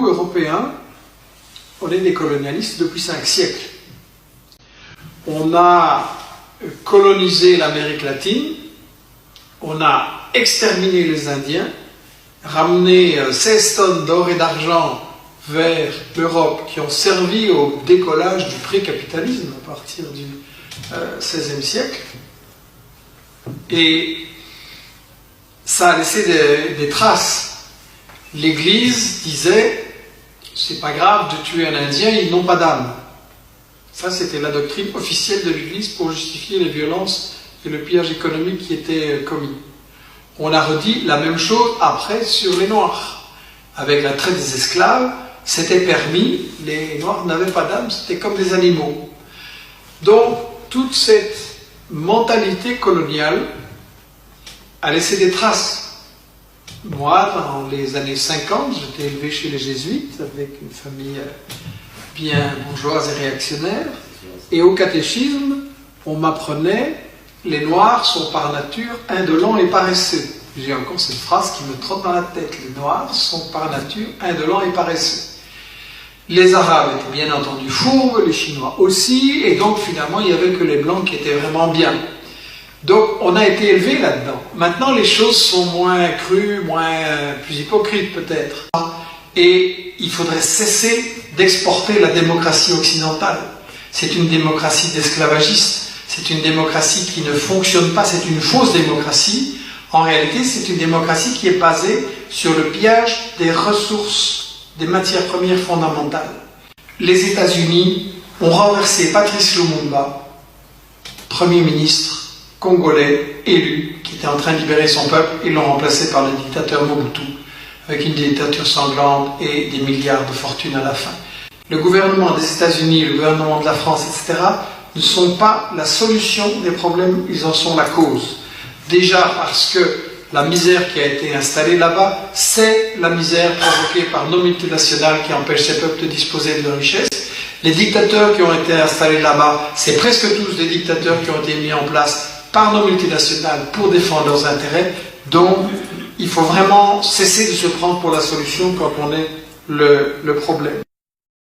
nous, Européens, on est des colonialistes depuis 5 siècles. On a colonisé l'Amérique latine, on a exterminé les Indiens, ramené 16 tonnes d'or et d'argent vers l'Europe qui ont servi au décollage du pré-capitalisme à partir du XVIe siècle. Et ça a laissé des traces. L'Église disait, c'est pas grave de tuer un Indien, ils n'ont pas d'âme. Ça, c'était la doctrine officielle de l'Église pour justifier les violences et le pillage économique qui étaient commis. On a redit la même chose après sur les Noirs. Avec la traite des esclaves, c'était permis, les Noirs n'avaient pas d'âme, c'était comme des animaux. Donc, toute cette mentalité coloniale a laissé des traces. Moi, dans les années 50, j'étais élevé chez les Jésuites, avec une famille bien bourgeoise et réactionnaire, et au catéchisme, on m'apprenait les Noirs sont par nature indolents et paresseux. J'ai encore cette phrase qui me trotte dans la tête. Les Noirs sont par nature indolents et paresseux. Les Arabes étaient bien entendu fourbes, les Chinois aussi, et donc finalement il n'y avait que les Blancs qui étaient vraiment bien. Donc on a été élevés là-dedans. Maintenant les choses sont moins crues, plus hypocrites peut-être. Et il faudrait cesser d'exporter la démocratie occidentale. C'est une démocratie d'esclavagistes. C'est une démocratie qui ne fonctionne pas, c'est une fausse démocratie. En réalité, c'est une démocratie qui est basée sur le pillage des ressources, des matières premières fondamentales. Les États-Unis ont renversé Patrice Lumumba, Premier ministre congolais élu, qui était en train de libérer son peuple, et l'ont remplacé par le dictateur Mobutu, avec une dictature sanglante et des milliards de fortune à la fin. Le gouvernement des États-Unis, le gouvernement de la France, etc., ne sont pas la solution des problèmes, ils en sont la cause. Déjà parce que la misère qui a été installée là-bas, c'est la misère provoquée par nos multinationales qui empêchent ces peuples de disposer de richesses. Les dictateurs qui ont été installés là-bas, c'est presque tous des dictateurs qui ont été mis en place par nos multinationales pour défendre leurs intérêts. Donc, il faut vraiment cesser de se prendre pour la solution quand on est le problème.